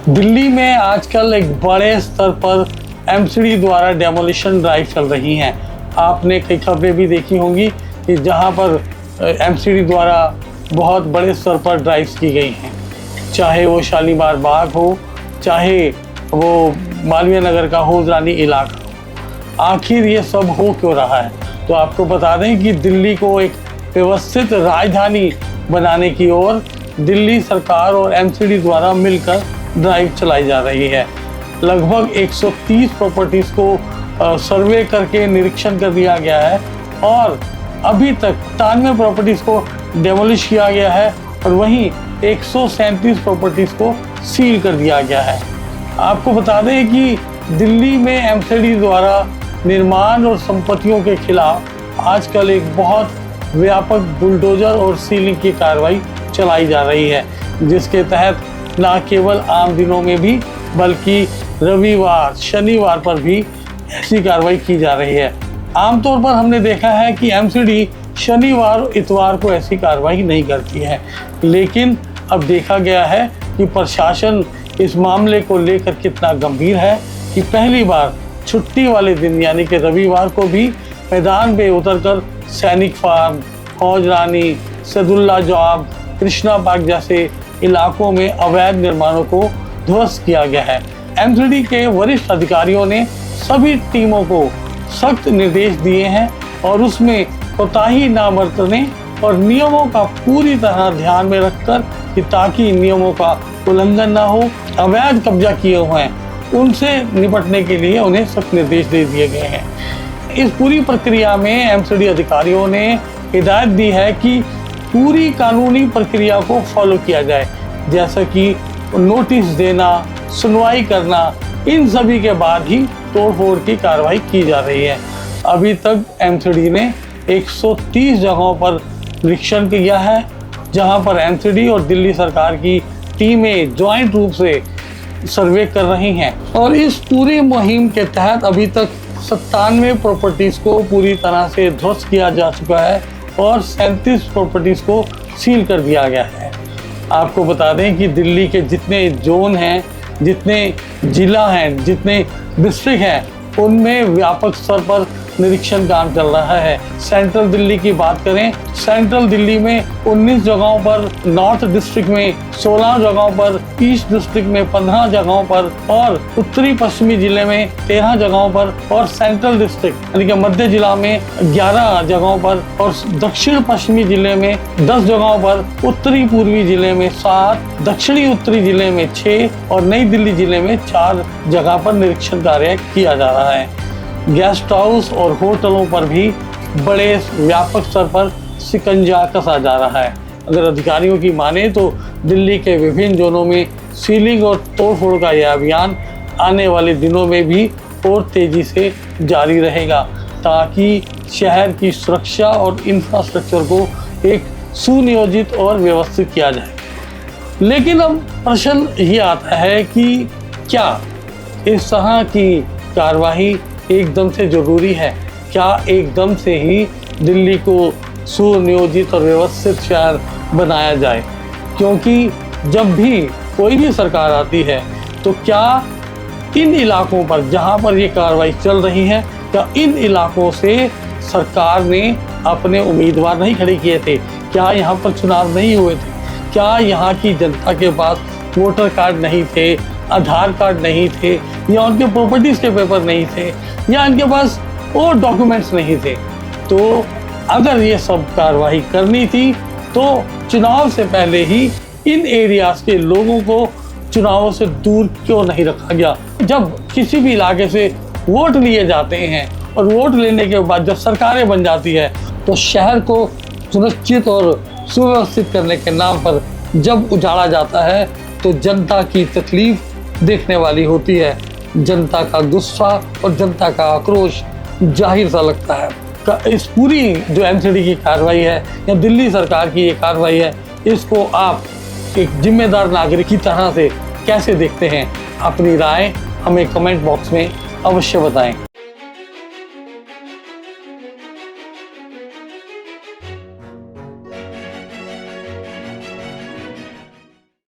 दिल्ली में आजकल एक बड़े स्तर पर एमसीडी द्वारा डेमोलिशन ड्राइव चल रही हैं। आपने कई खबरें भी देखी होंगी कि जहां पर एमसीडी द्वारा बहुत बड़े स्तर पर ड्राइव्स की गई हैं, चाहे वो शालीमार बाग हो, चाहे वो मालवीय नगर का हुजरानी इलाका हो। आखिर ये सब हो क्यों रहा है? तो आपको बता दें कि दिल्ली को एक व्यवस्थित राजधानी बनाने की ओर दिल्ली सरकार और एमसीडी द्वारा मिलकर ड्राइव चलाई जा रही है। लगभग 130 प्रॉपर्टीज़ को सर्वे करके निरीक्षण कर दिया गया है और अभी तक 93 प्रॉपर्टीज़ को डेमोलिश किया गया है और वहीं 137 प्रॉपर्टीज़ को सील कर दिया गया है। आपको बता दें कि दिल्ली में एमसीडी द्वारा निर्माण और संपत्तियों के खिलाफ आजकल एक बहुत व्यापक बुलडोजर और सीलिंग की कार्रवाई चलाई जा रही है, जिसके तहत न केवल आम दिनों में भी बल्कि रविवार, शनिवार पर भी ऐसी कार्रवाई की जा रही है। आमतौर पर हमने देखा है कि एमसीडी शनिवार इतवार को ऐसी कार्रवाई नहीं करती है, लेकिन अब देखा गया है कि प्रशासन इस मामले को लेकर कितना गंभीर है कि पहली बार छुट्टी वाले दिन यानी कि रविवार को भी मैदान में उतरकर सैनिक फार्म, फौज रानी, सदुल्ला जॉब, कृष्णा पार्क जैसे इलाकों में अवैध निर्माणों को ध्वस्त किया गया है। एमसीडी के वरिष्ठ अधिकारियों ने सभी टीमों को सख्त निर्देश दिए हैं और उसमें कोताही न बरतने और नियमों का पूरी तरह ध्यान में रखकर कि ताकि नियमों का उल्लंघन न हो, अवैध कब्जा किए हुए हैं उनसे निपटने के लिए उन्हें सख्त निर्देश दे दिए गए हैं। इस पूरी प्रक्रिया में एमसीडी अधिकारियों ने हिदायत दी है कि पूरी कानूनी प्रक्रिया को फॉलो किया जाए, जैसा कि नोटिस देना, सुनवाई करना, इन सभी के बाद ही तोड़फोड़ की कार्रवाई की जा रही है। अभी तक एमसीडी ने 130 जगहों पर निरीक्षण किया है, जहां पर एमसीडी और दिल्ली सरकार की टीमें ज्वाइंट रूप से सर्वे कर रही हैं और इस पूरी मुहिम के तहत अभी तक 97 प्रॉपर्टीज़ को पूरी तरह से ध्वस्त किया जा चुका है और 37 प्रॉपर्टीज़ को सील कर दिया गया है। आपको बता दें कि दिल्ली के जितने जोन हैं, जितने ज़िला हैं, जितने डिस्ट्रिक्ट हैं, उनमें व्यापक स्तर पर निरीक्षण काम चल रहा है। सेंट्रल दिल्ली की बात करें, सेंट्रल दिल्ली में 19 जगहों पर, नॉर्थ डिस्ट्रिक्ट में 16 जगहों पर, ईस्ट डिस्ट्रिक्ट में 15 जगहों पर और उत्तरी पश्चिमी जिले में 13 जगहों पर और सेंट्रल डिस्ट्रिक्ट यानी कि मध्य जिला में 11 जगहों पर और दक्षिण पश्चिमी जिले में 10 जगहों पर, उत्तरी पूर्वी जिले में 7, दक्षिणी उत्तरी जिले में 6 और नई दिल्ली जिले में 4 जगह पर निरीक्षण कार्य किया जा रहा है। गेस्ट हाउस और होटलों पर भी बड़े व्यापक स्तर पर शिकंजा कसा जा रहा है। अगर अधिकारियों की माने तो दिल्ली के विभिन्न जोनों में सीलिंग और तोड़फोड़ का यह अभियान आने वाले दिनों में भी और तेज़ी से जारी रहेगा, ताकि शहर की सुरक्षा और इंफ्रास्ट्रक्चर को एक सुनियोजित और व्यवस्थित किया जाए। लेकिन अब प्रश्न ये आता है कि क्या इस तरह की कार्रवाई एकदम से ज़रूरी है? क्या एकदम से ही दिल्ली को सुनियोजित और व्यवस्थित शहर बनाया जाए? क्योंकि जब भी कोई भी सरकार आती है तो क्या इन इलाकों पर जहां पर ये कार्रवाई चल रही है, क्या इन इलाकों से सरकार ने अपने उम्मीदवार नहीं खड़े किए थे? क्या यहाँ पर चुनाव नहीं हुए थे? क्या यहाँ की जनता के पास वोटर कार्ड नहीं थे, आधार कार्ड नहीं थे, या उनके प्रॉपर्टीज़ के पेपर नहीं थे, या इनके पास और डॉक्यूमेंट्स नहीं थे? तो अगर ये सब कार्रवाई करनी थी तो चुनाव से पहले ही इन एरियाज़ के लोगों को चुनावों से दूर क्यों नहीं रखा गया? जब किसी भी इलाके से वोट लिए जाते हैं और वोट लेने के बाद जब सरकारें बन जाती है तो शहर को सुनिश्चित और सुव्यवस्थित करने के नाम पर जब उजाड़ा जाता है तो जनता की तकलीफ देखने वाली होती है। जनता का गुस्सा और जनता का आक्रोश जाहिर सा लगता है। इस पूरी जो एमसीडी की कार्रवाई है या दिल्ली सरकार की ये कार्रवाई है, इसको आप एक जिम्मेदार नागरिक की तरह से कैसे देखते हैं? अपनी राय हमें कमेंट बॉक्स में अवश्य बताएं।